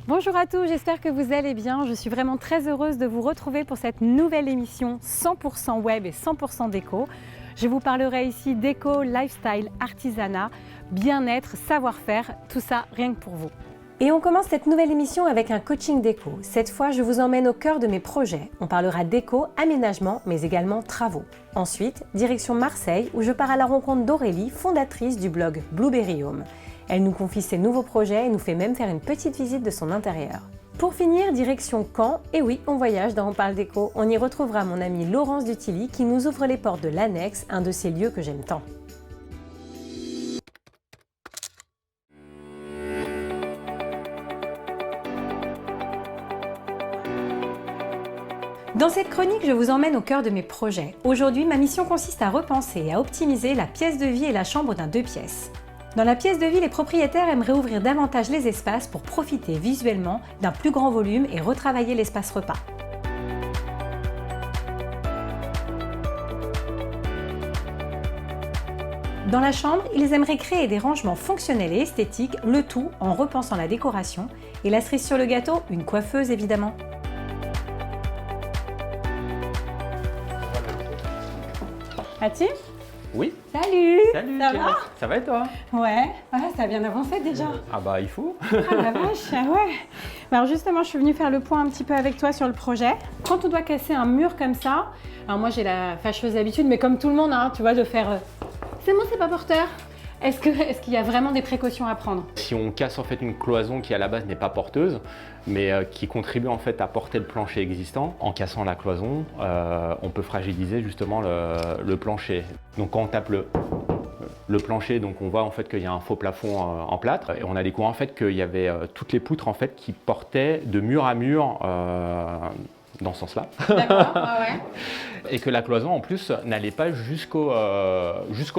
Bonjour à tous, j'espère que vous allez bien. Je suis vraiment très heureuse de vous retrouver pour cette nouvelle émission 100% web et 100% déco. Je vous parlerai ici déco, lifestyle, artisanat, bien-être, savoir-faire, tout ça rien que pour vous. Et on commence cette nouvelle émission avec un coaching déco. Cette fois, je vous emmène au cœur de mes projets. On parlera déco, aménagement, mais également travaux. Ensuite, direction Marseille, où je pars à la rencontre d'Aurélie, fondatrice du blog Blueberry Home. Elle nous confie ses nouveaux projets et nous fait même faire une petite visite de son intérieur. Pour finir, direction Caen, et oui, on voyage dans On parle déco. On y retrouvera mon amie Laurence Dutilly qui nous ouvre les portes de l'Annexe, un de ces lieux que j'aime tant. Dans cette chronique, je vous emmène au cœur de mes projets. Aujourd'hui, ma mission consiste à repenser et à optimiser la pièce de vie et la chambre d'un 2 pièces. Dans la pièce de vie, les propriétaires aimeraient ouvrir davantage les espaces pour profiter visuellement d'un plus grand volume et retravailler l'espace repas. Dans la chambre, ils aimeraient créer des rangements fonctionnels et esthétiques, le tout en repensant la décoration et la cerise sur le gâteau, une coiffeuse évidemment. Mathilde ? Oui. Salut. Salut. Ça va ? Ça va et toi? Ouais, ça a bien avancé déjà. Ah bah il faut. Ah la vache, ouais. Alors justement, je suis venue faire le point un petit peu avec toi sur le projet. Quand on doit casser un mur comme ça, alors moi j'ai la fâcheuse habitude, mais comme tout le monde, hein, tu vois, de faire c'est bon, c'est pas porteur. Est-ce qu'il y a vraiment des précautions à prendre? Si on casse en fait une cloison qui à la base n'est pas porteuse, mais qui contribue en fait à porter le plancher existant, en cassant la cloison, on peut fragiliser justement le plancher. Donc quand on tape le plancher, donc on voit en fait qu'il y a un faux plafond en plâtre, et on a découvert en fait qu'il y avait toutes les poutres en fait qui portaient de mur à mur dans ce sens-là. D'accord, ouais. Et que la cloison en plus n'allait pas jusqu'au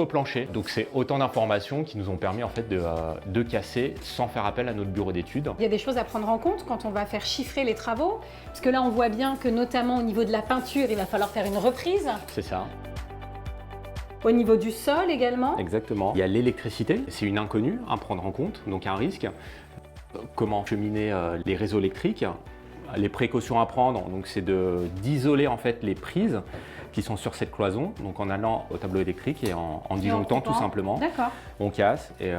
plancher. Donc c'est autant d'informations qui nous ont permis en fait de casser sans faire appel à notre bureau d'études. Il y a des choses à prendre en compte quand on va faire chiffrer les travaux, parce que là on voit bien que notamment au niveau de la peinture, il va falloir faire une reprise. C'est ça. Au niveau du sol également. Exactement. Il y a l'électricité, c'est une inconnue à prendre en compte, donc un risque. Comment cheminer les réseaux électriques. Les précautions à prendre, donc c'est d'isoler en fait les prises qui sont sur cette cloison, donc en allant au tableau électrique et en disjonctant tout simplement. D'accord. On casse et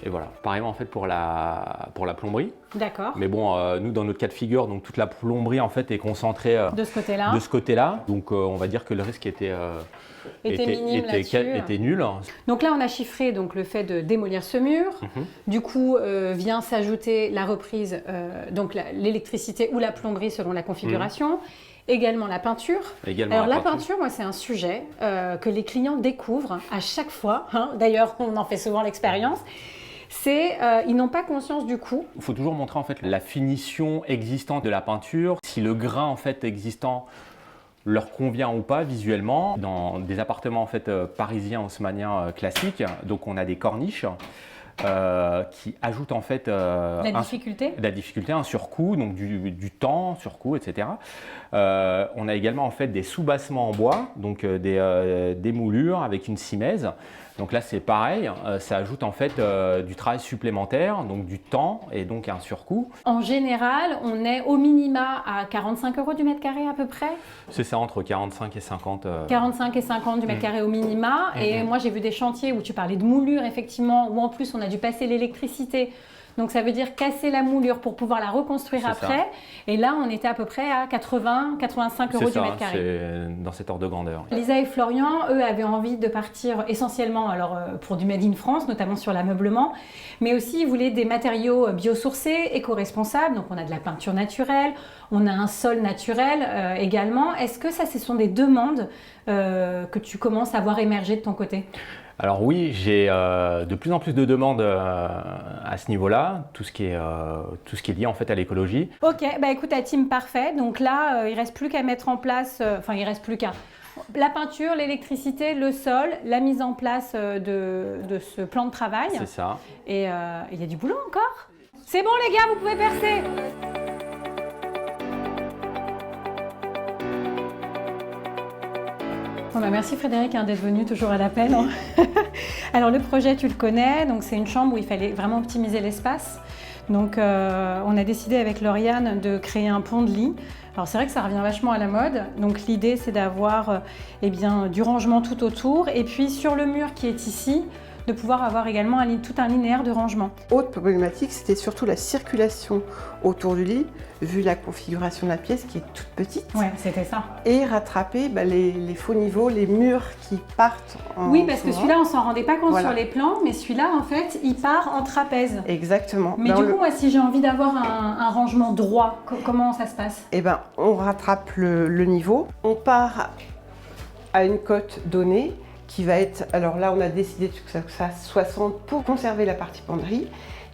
voilà. Pareillement en fait pour la plomberie. D'accord. Mais bon, nous dans notre cas de figure, donc toute la plomberie en fait est concentrée de ce côté-là. De ce côté-là. Donc on va dire que le risque était minime là-dessus. Était nul. Donc là, on a chiffré donc, le fait de démolir ce mur. Du coup, vient s'ajouter la reprise, donc l'électricité ou la plomberie selon la configuration. Également la peinture. Alors la peinture, moi, c'est un sujet que les clients découvrent à chaque fois. Hein. D'ailleurs, on en fait souvent l'expérience. Ils n'ont pas conscience du coût. Il faut toujours montrer en fait la finition existante de la peinture, si le grain en fait existant leur convient ou pas visuellement. Dans des appartements en fait parisiens haussmanniens classiques, donc on a des corniches qui ajoutent en fait la difficulté, un surcoût, donc du temps, surcoût, etc. On a également en fait des soubassements en bois, donc des moulures avec une simèse. Donc là c'est pareil, ça ajoute en fait du travail supplémentaire, donc du temps et donc un surcoût. En général, on est au minima à 45 € du mètre carré à peu près. C'est ça, entre 45 et 50. 45 et 50 du mètre carré au minima. Et moi j'ai vu des chantiers où tu parlais de moulure effectivement, où en plus on a dû passer l'électricité. Donc ça veut dire casser la moulure pour pouvoir la reconstruire après. Ça. Et là, on était à peu près à 80-85 € du mètre carré. C'est dans cet ordre de grandeur. Lisa et Florian, eux, avaient envie de partir essentiellement pour du Made in France, notamment sur l'ameublement, mais aussi ils voulaient des matériaux biosourcés, éco-responsables. Donc on a de la peinture naturelle, on a un sol naturel également. Est-ce que ça, ce sont des demandes que tu commences à voir émerger de ton côté ? Alors oui, j'ai de plus en plus de demandes à ce niveau-là, tout ce qui est lié en fait à l'écologie. Ok, bah écoute, la team parfait. Donc là, il reste plus qu'à mettre en place, il reste plus qu'à la peinture, l'électricité, le sol, la mise en place de ce plan de travail. C'est ça. Et il y a du boulot encore. C'est bon les gars, vous pouvez percer. Bon bah merci Frédéric d'être venu toujours à l'appel. Alors le projet tu le connais, donc c'est une chambre où il fallait vraiment optimiser l'espace. Donc on a décidé avec Lauriane de créer un pont de lit. Alors c'est vrai que ça revient vachement à la mode, donc l'idée c'est d'avoir eh bien, du rangement tout autour et puis sur le mur qui est ici, de pouvoir avoir également tout un linéaire de rangement. Autre problématique, c'était surtout la circulation autour du lit, vu la configuration de la pièce qui est toute petite. Ouais, c'était ça. Et rattraper les faux niveaux, les murs qui partent en... Oui, parce que celui-là, on s'en rendait pas compte Voilà. sur les plans, mais celui-là, en fait, il part en trapèze. Exactement. Mais du coup, moi, si j'ai envie d'avoir un rangement droit, comment ça se passe? Eh ben, on rattrape le niveau, on part à une cote donnée, qui va être, alors là on a décidé que ça fasse 60 pour conserver la partie penderie,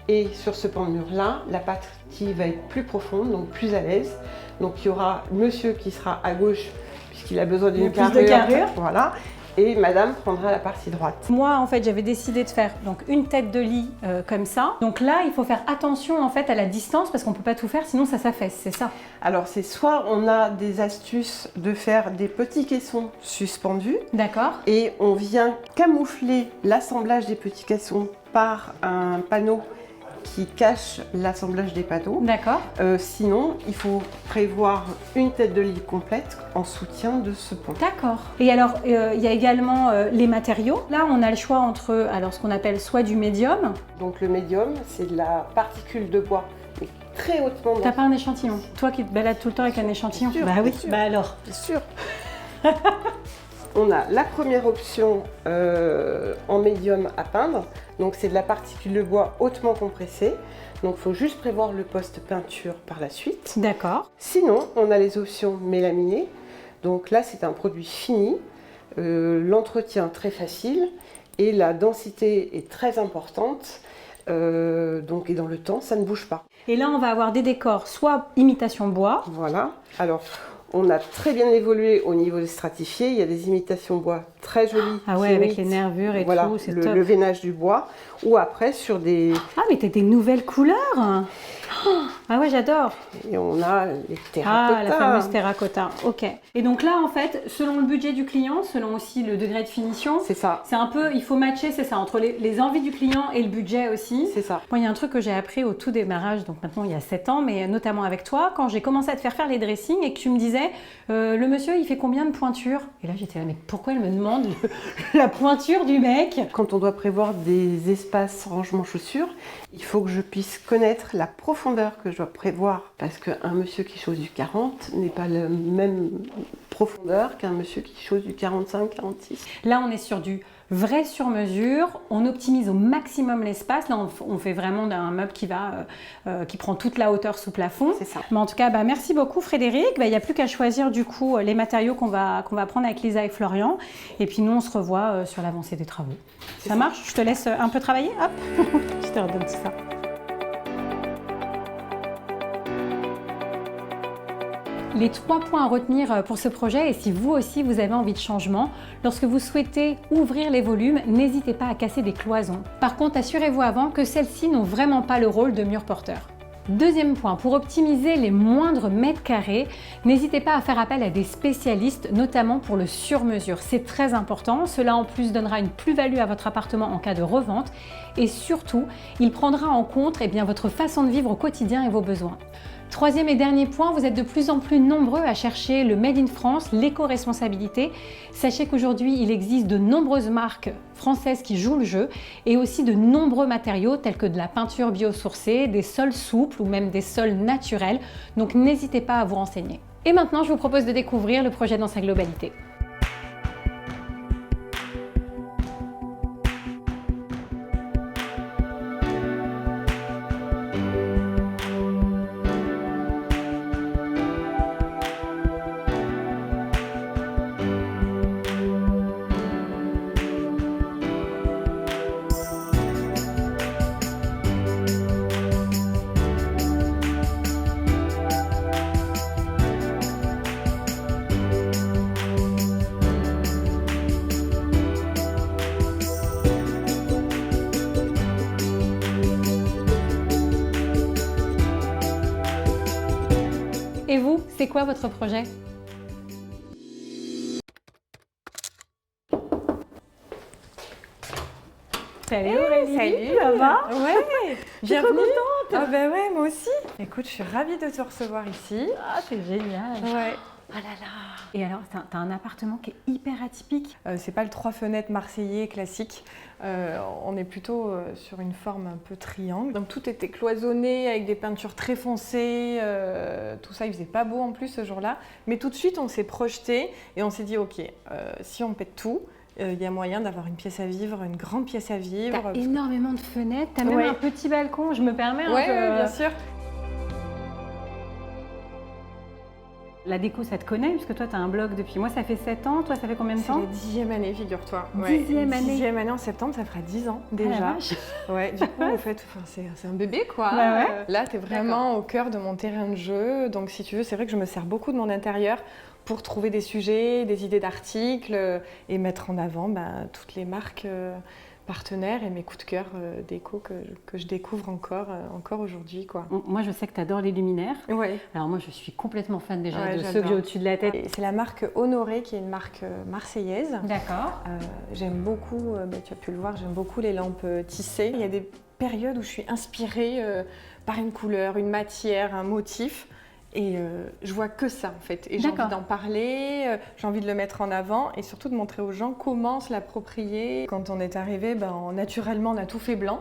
et sur ce pan de mur là, la partie va être plus profonde, donc plus à l'aise. Donc il y aura monsieur qui sera à gauche puisqu'il a besoin d'une carrure, voilà, et madame prendra la partie droite. Moi en fait j'avais décidé de faire donc une tête de lit comme ça. Donc là il faut faire attention en fait à la distance parce qu'on peut pas tout faire sinon ça s'affaisse, c'est ça? Alors c'est soit on a des astuces de faire des petits caissons suspendus. D'accord. Et on vient camoufler l'assemblage des petits caissons par un panneau qui cache l'assemblage des panneaux. D'accord. Sinon, il faut prévoir une tête de lit complète en soutien de ce pont. D'accord. Et alors, il y a également les matériaux. Là, on a le choix entre alors, ce qu'on appelle soit du médium. Donc le médium, c'est de la particule de bois, mais très hautement dense. T'as pas un échantillon? Toi qui te balades tout le temps avec un échantillon? Bien sûr, bah oui, bien sûr. bah alors. Bien sûr. On a la première option en médium à peindre, donc c'est de la particule de bois hautement compressée, donc il faut juste prévoir le poste peinture par la suite. D'accord. Sinon, on a les options mélaminées, donc là c'est un produit fini, l'entretien très facile et la densité est très importante, donc et dans le temps ça ne bouge pas. Et là, on va avoir des décors soit imitation bois. Voilà, alors on a très bien évolué au niveau des stratifiés. Il y a des imitations bois très jolies. Ah ouais, avec les nervures et voilà, tout, c'est top. le veinage du bois. Ou après sur des... Ah, mais t'as des nouvelles couleurs. Ah ouais, j'adore. Et on a les terracotta. Ah, la fameuse terracotta. Ok. Et donc là, en fait, selon le budget du client, selon aussi le degré de finition, C'est ça, c'est un peu, il faut matcher, c'est ça, entre les envies du client et le budget aussi. c'est ça. Moi, il y a un truc que j'ai appris au tout démarrage, donc maintenant il y a 7 ans, mais notamment avec toi, quand j'ai commencé à te faire les dressings et que tu me disais, le monsieur, il fait combien de pointures? Et là, j'étais là, mais pourquoi elle me demande la pointure du mec? Quand on doit prévoir des espaces rangement chaussures, il faut que je puisse connaître la profondeur que je dois prévoir. Parce qu'un monsieur qui chose du 40 n'est pas la même profondeur qu'un monsieur qui chose du 45-46. Là, on est sur du vrai sur-mesure, on optimise au maximum l'espace. Là, on fait vraiment un meuble qui prend toute la hauteur sous plafond. C'est ça. Mais en tout cas, merci beaucoup Frédéric. Il n'y a plus qu'à choisir du coup les matériaux qu'on va prendre avec Lisa et Florian. Et puis nous, on se revoit sur l'avancée des travaux. Ça marche? Je te laisse un peu travailler. Hop, je te redonne tout ça. Les 3 points à retenir pour ce projet, et si vous aussi vous avez envie de changement, lorsque vous souhaitez ouvrir les volumes, n'hésitez pas à casser des cloisons. Par contre, assurez-vous avant que celles-ci n'ont vraiment pas le rôle de mur porteur. Deuxième point, pour optimiser les moindres mètres carrés, n'hésitez pas à faire appel à des spécialistes, notamment pour le sur-mesure. C'est très important, cela en plus donnera une plus-value à votre appartement en cas de revente et surtout, il prendra en compte votre façon de vivre au quotidien et vos besoins. Troisième et dernier point, vous êtes de plus en plus nombreux à chercher le Made in France, l'éco-responsabilité. Sachez qu'aujourd'hui, il existe de nombreuses marques françaises qui jouent le jeu et aussi de nombreux matériaux tels que de la peinture biosourcée, des sols souples ou même des sols naturels. Donc n'hésitez pas à vous renseigner. Et maintenant, je vous propose de découvrir le projet dans sa globalité. Et vous, c'est quoi votre projet? Salut Aurélie. Salut, ça va? Ouais, Bienvenue. Ah bah ouais, moi aussi. Écoute, je suis ravie de te recevoir ici. Ah, c'est génial. Ouais. Oh là là. Et alors, t'as un appartement qui est hyper atypique. C'est pas le 3 fenêtres marseillais classique. On est plutôt sur une forme un peu triangle. Donc tout était cloisonné avec des peintures très foncées. Tout ça, il faisait pas beau en plus ce jour-là. Mais tout de suite, on s'est projeté et on s'est dit, ok, si on pète tout, il y a moyen d'avoir une pièce à vivre, une grande pièce à vivre. T'as énormément de fenêtres, t'as même Ouais. un petit balcon, je me permets. Ouais, bien sûr. La déco, ça te connaît, puisque toi, tu as un blog depuis... Moi, ça fait 7 ans. Toi, ça fait combien de C'est temps? la 10e année, figure-toi. 10e année. 10e année en septembre, ça fera 10 ans Ah, la déjà. vache. Ouais, du coup, en fait, c'est un bébé, quoi. Bah ouais. Là, tu es vraiment au cœur de mon terrain de jeu. Donc, si tu veux, c'est vrai que je me sers beaucoup de mon intérieur pour trouver des sujets, des idées d'articles et mettre en avant toutes les marques partenaires et mes coups de cœur déco que je découvre encore aujourd'hui, quoi. Moi, je sais que tu adores les luminaires. Ouais. Alors moi, je suis complètement fan déjà Ouais, de ceux j'adore. que j'ai au-dessus de la tête. Et c'est la marque Honoré, qui est une marque marseillaise. D'accord. J'aime beaucoup, tu as pu le voir, j'aime beaucoup les lampes tissées. Il y a des périodes où je suis inspirée par une couleur, une matière, un motif. Et je vois que ça en fait. Et j'ai envie d'en parler, j'ai envie de le mettre en avant et surtout de montrer aux gens comment se l'approprier. Quand on est arrivé, naturellement, on a tout fait blanc.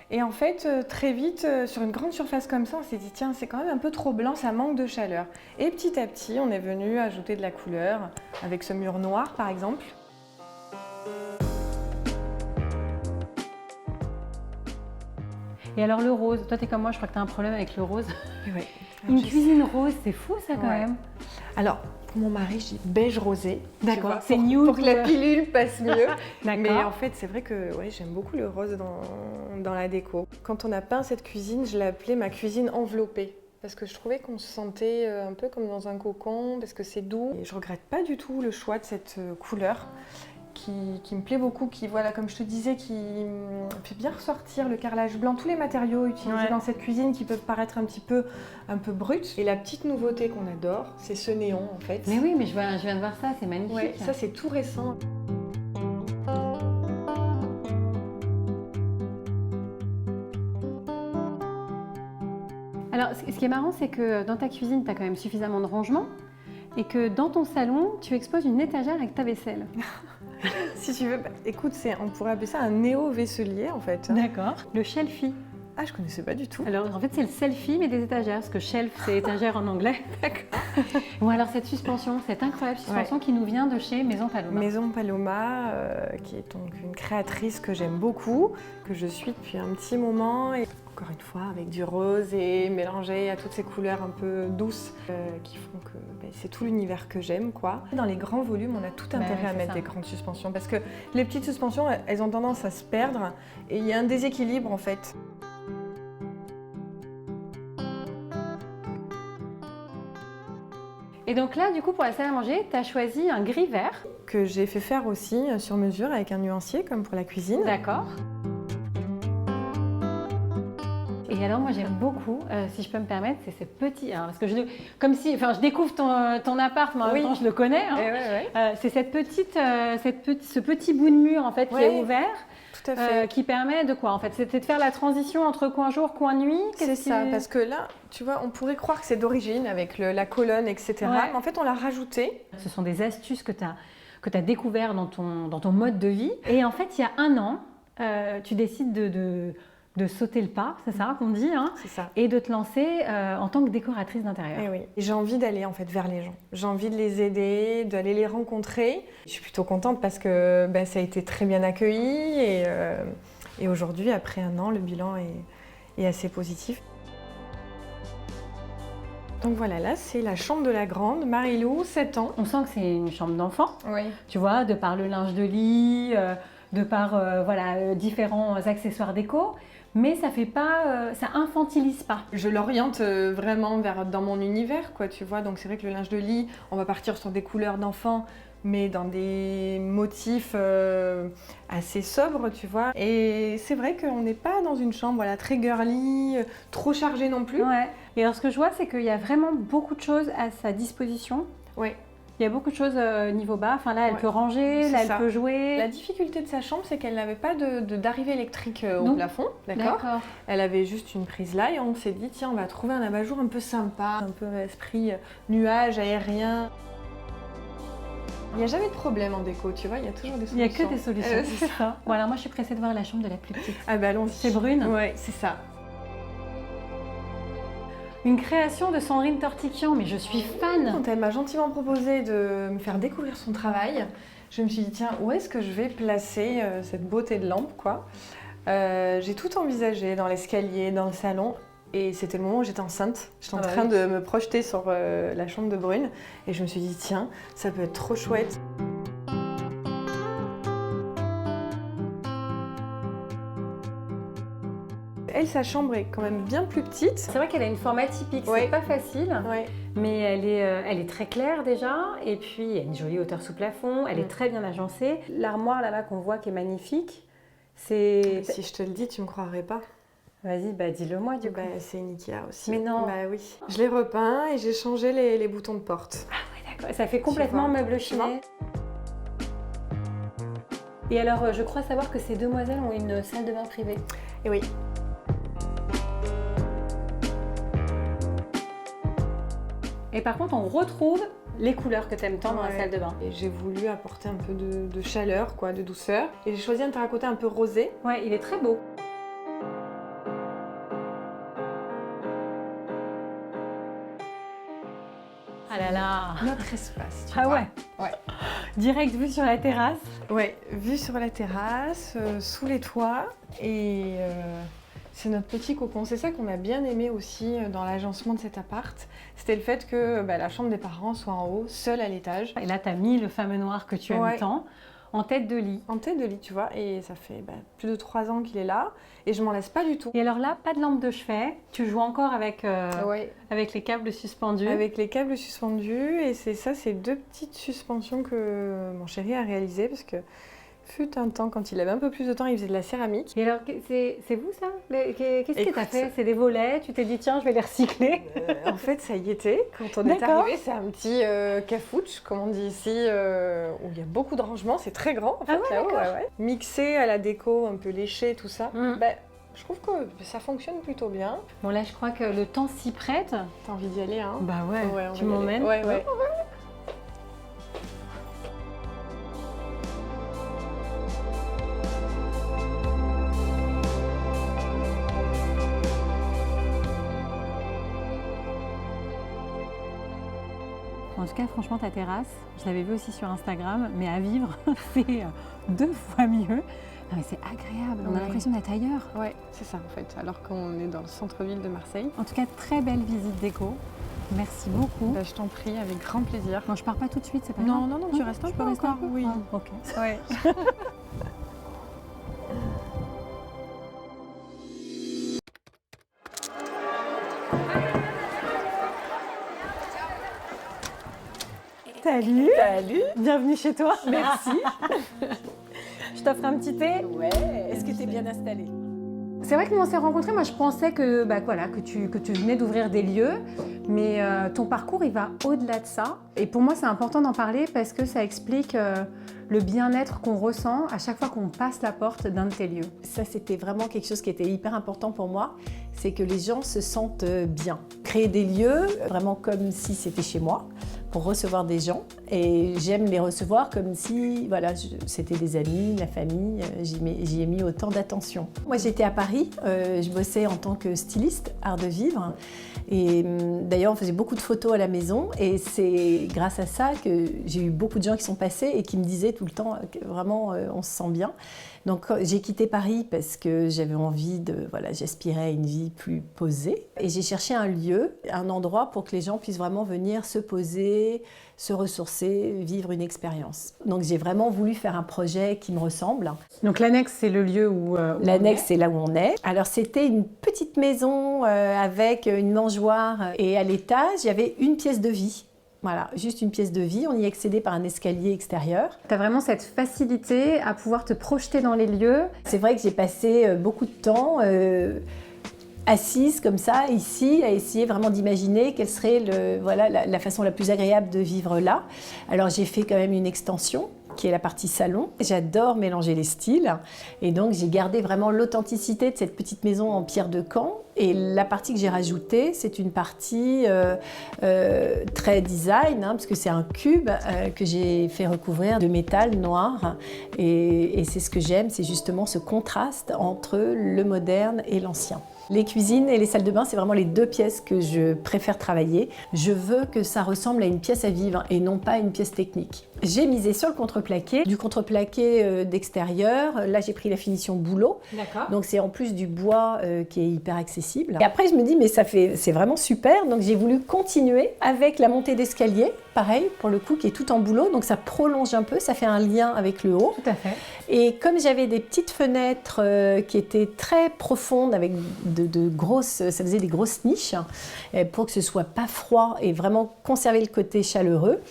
Et en fait, très vite, sur une grande surface comme ça, on s'est dit, tiens, c'est quand même un peu trop blanc, ça manque de chaleur. Et petit à petit, on est venu ajouter de la couleur avec ce mur noir, par exemple. Et alors le rose, toi, tu es comme moi, je crois que tu as un problème avec le rose. Ouais. Une cuisine rose, c'est fou ça quand Ouais. même. Alors, pour mon mari, je dis beige rosé. D'accord, tu vois, c'est pour- nude. Pour que la pilule passe mieux. D'accord. Mais en fait, c'est vrai que j'aime beaucoup le rose dans la déco. Quand on a peint cette cuisine, je l'ai appelée ma cuisine enveloppée. Parce que je trouvais qu'on se sentait un peu comme dans un cocon, parce que c'est doux. Et je regrette pas du tout le choix de cette couleur qui me plaît beaucoup, qui, voilà, comme je te disais, qui fait bien ressortir le carrelage blanc, tous les matériaux utilisés dans cette cuisine qui peuvent paraître un peu bruts. Et la petite nouveauté qu'on adore, c'est ce néon en fait. Mais oui, mais je viens de voir ça, c'est magnifique. Ouais, ça c'est tout récent. Alors, ce qui est marrant, c'est que dans ta cuisine, tu as quand même suffisamment de rangement et que dans ton salon, tu exposes une étagère avec ta vaisselle. Si tu veux, écoute, on pourrait appeler ça un néo-vaisselier en fait. D'accord. Le shelfie. Ah, je connaissais pas du tout. Alors, en fait, c'est le selfie, mais des étagères, parce que shelf, c'est étagère en anglais. D'accord. Bon, alors, cette suspension, cette incroyable suspension qui nous vient de chez Maison Paloma. Maison Paloma, qui est donc une créatrice que j'aime beaucoup, que je suis depuis un petit moment. Et encore une fois, avec du rose et mélangé à toutes ces couleurs un peu douces qui font que c'est tout l'univers que j'aime, quoi. Dans les grands volumes, on a tout intérêt à mettre des grandes suspensions parce que les petites suspensions, elles ont tendance à se perdre et il y a un déséquilibre en fait. Et donc là, du coup, pour la salle à manger, tu as choisi un gris vert. Que j'ai fait faire aussi sur mesure avec un nuancier, comme pour la cuisine. D'accord. Et alors, moi, j'aime beaucoup, si je peux me permettre, c'est ce petit... Alors, parce que je découvre ton appart, mais en même temps, je le connais. Hein. C'est ce petit bout de mur, en fait, qui est ouvert. Tout à fait. Qui permet de quoi en fait? C'était de faire la transition entre coin jour, coin nuit? C'est ça, parce que là, tu vois, on pourrait croire que c'est d'origine avec la colonne, etc. Ouais. Mais en fait, on l'a rajouté. Ce sont des astuces que tu as découvert dans ton mode de vie. Et en fait, il y a 1 an, tu décides de sauter le pas, c'est ça qu'on dit, hein, C'est ça. et de te lancer en tant que décoratrice d'intérieur. Et oui. J'ai envie d'aller en fait vers les gens. J'ai envie de les aider, d'aller les rencontrer. Je suis plutôt contente parce que ça a été très bien accueilli et aujourd'hui, après 1 an, le bilan est assez positif. Donc voilà, là c'est la chambre de la grande, Marilou, 7 ans. On sent que c'est une chambre d'enfant, Oui. tu vois, de par le linge de lit, de par différents accessoires déco. Mais ça fait pas, ça infantilise pas. Je l'oriente vraiment dans mon univers, quoi, tu vois. Donc c'est vrai que le linge de lit, on va partir sur des couleurs d'enfant, mais dans des motifs assez sobres, tu vois. Et c'est vrai qu'on n'est pas dans une chambre très girly, trop chargée non plus. Ouais. Et alors ce que je vois, c'est qu'il y a vraiment beaucoup de choses à sa disposition. Ouais. Il y a beaucoup de choses niveau bas. Enfin là, elle Ouais, peut ranger, c'est là, elle ça. peut jouer. La difficulté de sa chambre, c'est qu'elle n'avait pas d'arrivée électrique au Non. plafond, d'accord. Elle avait juste une prise là et on s'est dit, tiens, on va trouver un abat-jour un peu sympa, un peu esprit nuage, aérien. Il n'y a jamais de problème en déco, tu vois, il y a toujours des Il n'y solutions. a que des solutions, c'est ça. Bon, alors moi, je suis pressée de voir la chambre de la plus petite. Ah bah allons-y. C'est brune. Ouais, c'est ça. Une création de Sandrine Tortiquian, mais je suis fan. Quand elle m'a gentiment proposé de me faire découvrir son travail, je me suis dit, tiens, où est-ce que je vais placer cette beauté de lampe, quoi. J'ai tout envisagé dans l'escalier, dans le salon, et c'était le moment où j'étais enceinte. J'étais en train de me projeter sur la chambre de Brune, et je me suis dit, tiens, ça peut être trop chouette. Elle, sa chambre est quand même bien plus petite. C'est vrai qu'elle a une forme atypique, Ouais. c'est pas facile, Ouais. mais elle est très claire déjà, et puis il y a une jolie hauteur sous plafond, elle est très bien agencée. L'armoire là-bas qu'on voit qui est magnifique, c'est... Si je te le dis, tu me croirais pas. Vas-y, bah dis-le moi du coup. Bah, c'est une Ikea aussi. Mais non. Bah oui. Je l'ai repeint et j'ai changé les boutons de porte. Ah ouais, d'accord, ça fait complètement vois, meuble tu vois. chiné. Et alors, je crois savoir que ces demoiselles ont une salle de bain privée. Et oui. Et par contre, on retrouve les couleurs que t'aimes tant dans la Ouais. salle de bain. Et j'ai voulu apporter un peu de chaleur, quoi, de douceur. Et j'ai choisi un terracotta un peu rosé. Ouais, il est très beau. Ah là là. Notre espace. Tu Ah vois. ouais. Ouais. Direct vue sur la terrasse. Ouais, vue sur la terrasse, sous les toits. Et c'est notre petit cocon. C'est ça qu'on a bien aimé aussi dans l'agencement de cet appart. C'était le fait que la chambre des parents soit en haut, seule à l'étage. Et là, t'as mis le fameux noir que tu aimes Ouais. tant en tête de lit. En tête de lit, tu vois. Et ça fait plus de 3 ans qu'il est là. Et je m'en lasse pas du tout. Et alors là, pas de lampe de chevet. Tu joues encore avec, Ouais. avec les câbles suspendus. Avec les câbles suspendus, et c'est 2 petites suspensions que mon chéri a réalisées, parce que fut un temps, quand il avait un peu plus de temps, il faisait de la céramique. Et alors, c'est vous ça? Qu'est-ce que Écoute, t'as fait? C'est des volets, tu t'es dit tiens, je vais les recycler. En fait, ça y était. Quand on est D'accord. arrivé, c'est un petit cafouche, comme on dit ici, où il y a beaucoup de rangements, c'est très grand en fait, Ah ouais, là-haut. d'accord. Mixé à la déco, un peu léché, tout ça. Mm. Je trouve que ça fonctionne plutôt bien. Bon là, je crois que le temps s'y prête. T'as envie d'y aller, hein? Bah ouais, Ouais, on tu va y aller. m'emmènes. Ouais, ouais. En tout cas, franchement, ta terrasse, je l'avais vu aussi sur Instagram, mais à vivre, c'est 2 fois mieux. Non, mais c'est agréable, on a Ouais. l'impression d'être ailleurs. Ouais, c'est ça en fait, alors qu'on est dans le centre-ville de Marseille. En tout cas, très belle visite déco. Merci beaucoup. Je t'en prie, avec grand plaisir. Non, je pars pas tout de suite, c'est pas Non, grave. non, tu restes un je peu peux rester encore, un peu. oui. Ah, ok. Ouais. Salut. Salut. Bienvenue chez toi. Merci. Je t'offre un petit thé. Ouais, est-ce que t'es bien installée? C'est vrai que nous on s'est rencontrés, moi je pensais que, que tu venais d'ouvrir des lieux, mais ton parcours il va au-delà de ça. Et pour moi c'est important d'en parler parce que ça explique le bien-être qu'on ressent à chaque fois qu'on passe la porte d'un de tes lieux. Ça, c'était vraiment quelque chose qui était hyper important pour moi, c'est que les gens se sentent bien. Créer des lieux vraiment comme si c'était chez moi, pour recevoir des gens. Et j'aime les recevoir comme si c'était des amis, la famille, j'y ai mis autant d'attention. Moi, j'étais à Paris, je bossais en tant que styliste, art de vivre. Et d'ailleurs, on faisait beaucoup de photos à la maison et c'est grâce à ça que j'ai eu beaucoup de gens qui sont passés et qui me disaient tout le temps que vraiment on se sent bien. Donc j'ai quitté Paris parce que j'avais envie j'aspirais à une vie plus posée et j'ai cherché un lieu, un endroit pour que les gens puissent vraiment venir se poser, se ressourcer, vivre une expérience. Donc j'ai vraiment voulu faire un projet qui me ressemble. Donc l'annexe c'est le lieu où... L'annexe, c'est là où on est. Alors, c'était une petite maison avec une mangeoire et à l'étage, il y avait une pièce de vie. Voilà, juste une pièce de vie. On y accédait par un escalier extérieur. Tu as vraiment cette facilité à pouvoir te projeter dans les lieux. C'est vrai que j'ai passé beaucoup de temps assise comme ça, ici, à essayer vraiment d'imaginer quelle serait la façon la plus agréable de vivre là. Alors j'ai fait quand même une extension, qui est la partie salon. J'adore mélanger les styles et donc j'ai gardé vraiment l'authenticité de cette petite maison en pierre de Caen. Et la partie que j'ai rajoutée, c'est une partie très design, parce que c'est un cube que j'ai fait recouvrir de métal noir. Et c'est ce que j'aime, c'est justement ce contraste entre le moderne et l'ancien. Les cuisines et les salles de bain, c'est vraiment les deux pièces que je préfère travailler. Je veux que ça ressemble à une pièce à vivre et non pas à une pièce technique. J'ai misé sur le contreplaqué, du contreplaqué d'extérieur. Là, j'ai pris la finition bouleau. D'accord. Donc, Donc c'est en plus du bois qui est hyper accessible. Et après je me dis mais c'est vraiment super, donc j'ai voulu continuer avec la montée d'escalier, pareil pour le coup qui est tout en bouleau, donc ça prolonge un peu, ça fait un lien avec le haut. tout à fait. Et comme j'avais des petites fenêtres qui étaient très profondes avec de grosses, ça faisait des grosses niches pour que ce soit pas froid et vraiment conserver le côté chaleureux.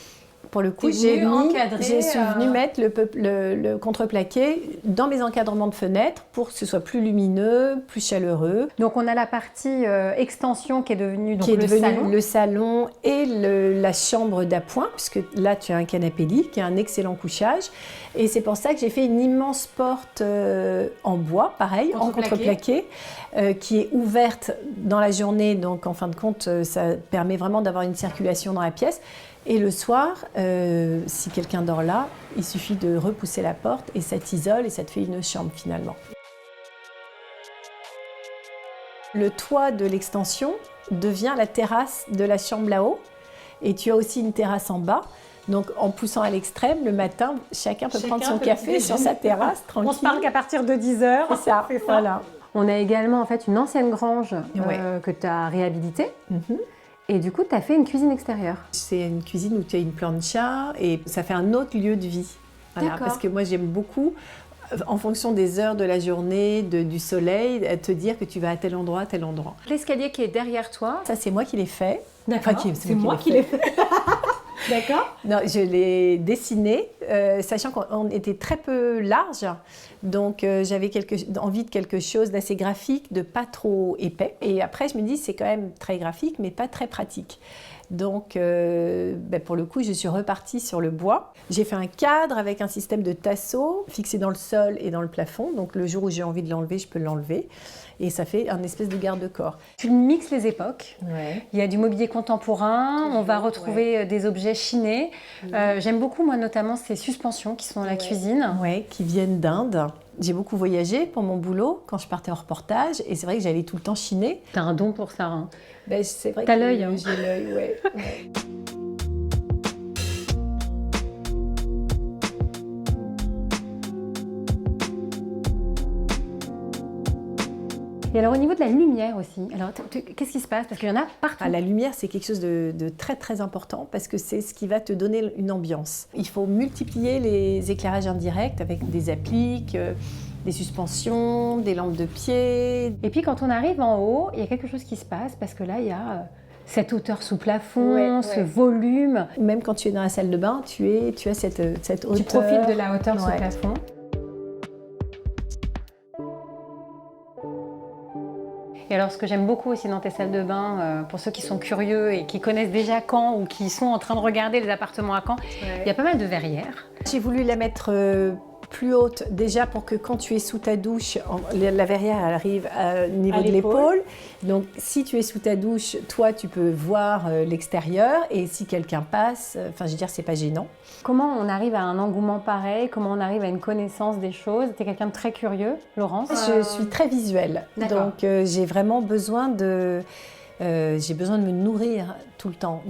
Pour le coup, T'es je venue suis venue mettre le contreplaqué dans mes encadrements de fenêtres pour que ce soit plus lumineux, plus chaleureux. Donc on a la partie extension qui est devenue donc, Qui est le devenu salon. le salon et la chambre d'appoint, puisque là tu as un canapé lit qui a un excellent couchage. Et c'est pour ça que j'ai fait une immense porte en bois, pareil, en contreplaqué, qui est ouverte dans la journée. Donc en fin de compte, ça permet vraiment d'avoir une circulation dans la pièce. Et le soir, si quelqu'un dort là, il suffit de repousser la porte et ça t'isole et ça te fait une chambre finalement. Le toit de l'extension devient la terrasse de la chambre là-haut et tu as aussi une terrasse en bas. Donc en poussant à l'extrême, le matin, chacun peut prendre son café sur sa terrasse, tranquille. On se parle qu'à partir de 10h. C'est ça, voilà. On a également en fait une ancienne grange Ouais. que tu as réhabilitée. Et du coup, tu as fait une cuisine extérieure. C'est une cuisine où tu as une plancha et ça fait un autre lieu de vie. Voilà, D'accord. parce que moi j'aime beaucoup, en fonction des heures de la journée, du soleil, te dire que tu vas à tel endroit, tel endroit. L'escalier qui est derrière toi. Ça c'est moi qui l'ai fait. D'accord. Enfin, c'est moi qui l'ai fait. D'accord. Non, je l'ai dessiné, sachant qu'on était très peu large, donc j'avais envie de quelque chose d'assez graphique, de pas trop épais. Et après, je me dis, c'est quand même très graphique, mais pas très pratique. Donc, pour le coup, je suis repartie sur le bois. J'ai fait un cadre avec un système de tasseaux fixé dans le sol et dans le plafond. Donc, le jour où j'ai envie de l'enlever, je peux l'enlever. Et ça fait un espèce de garde-corps. Tu mixes les époques. Ouais. Il y a du mobilier contemporain, on va retrouver des objets chinés. J'aime beaucoup, moi, notamment ces suspensions qui sont dans la cuisine. Ouais, qui viennent d'Inde. J'ai beaucoup voyagé pour mon boulot quand je partais en reportage. Et c'est vrai que j'allais tout le temps chiner. T'as un don pour ça. Hein. Ben, c'est vrai T'as que l'œil, hein. j'ai l'œil, ouais. Et alors, au niveau de la lumière aussi, alors, qu'est-ce qui se passe? Parce qu'il y en a partout. Ah, la lumière, c'est quelque chose de très très important parce que c'est ce qui va te donner une ambiance. Il faut multiplier les éclairages indirects avec des appliques, des suspensions, des lampes de pied. Et puis, quand on arrive en haut, il y a quelque chose qui se passe parce que là, il y a cette hauteur sous plafond, ce volume. Même quand tu es dans la salle de bain, tu as cette hauteur. Tu profites de la hauteur sous Ouais. plafond. Et alors, ce que j'aime beaucoup aussi dans tes salles de bain, pour ceux qui sont curieux et qui connaissent déjà Caen ou qui sont en train de regarder les appartements à Caen, il y a pas mal de verrières. J'ai voulu la mettre plus haute, déjà pour que quand tu es sous ta douche, la verrière elle arrive au niveau de l'épaule. Donc si tu es sous ta douche, toi tu peux voir l'extérieur et si quelqu'un passe, enfin je veux dire c'est pas gênant. Comment on arrive à un engouement pareil? Comment on arrive à une connaissance des choses? Tu es quelqu'un de très curieux, Laurence? Je suis très visuelle, D'accord. donc j'ai vraiment besoin de me nourrir tout le temps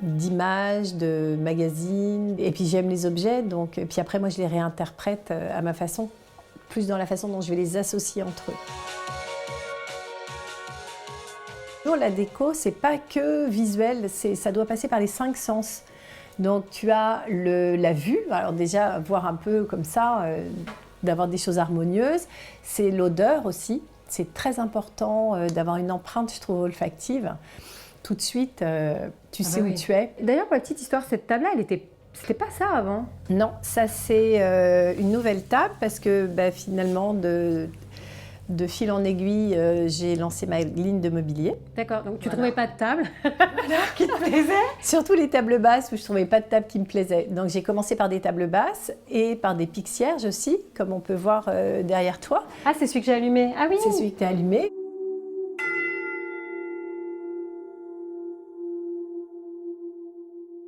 d'images, de magazines. Et puis j'aime les objets, donc et puis après moi je les réinterprète à ma façon, plus dans la façon dont je vais les associer entre eux. La déco, c'est pas que visuel, ça doit passer par les 5 sens. Donc tu as la vue, alors déjà voir un peu comme ça, d'avoir des choses harmonieuses. C'est l'odeur aussi. C'est très important d'avoir une empreinte, je trouve, olfactive. Tout de suite, tu sais où tu es. D'ailleurs, pour la petite histoire, cette table-là, c'était pas ça avant. Non, ça c'est une nouvelle table parce que finalement, De fil en aiguille, j'ai lancé ma ligne de mobilier. D'accord, donc tu ne Voilà. trouvais pas de table qui te plaisait? Surtout les tables basses où je ne trouvais pas de table qui me plaisait. Donc j'ai commencé par des tables basses et par des pics cierges aussi, comme on peut voir derrière toi. Ah, c'est celui que j'ai allumé. Ah oui. C'est celui que tu as allumé.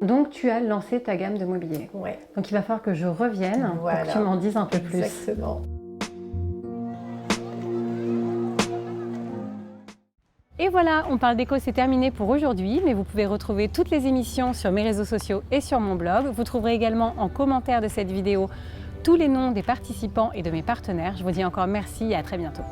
Donc tu as lancé ta gamme de mobilier. Ouais. Donc il va falloir que je revienne Voilà. pour que tu m'en dises un peu plus. Exactement. Et voilà, On parle déco, c'est terminé pour aujourd'hui, mais vous pouvez retrouver toutes les émissions sur mes réseaux sociaux et sur mon blog. Vous trouverez également en commentaire de cette vidéo tous les noms des participants et de mes partenaires. Je vous dis encore merci et à très bientôt.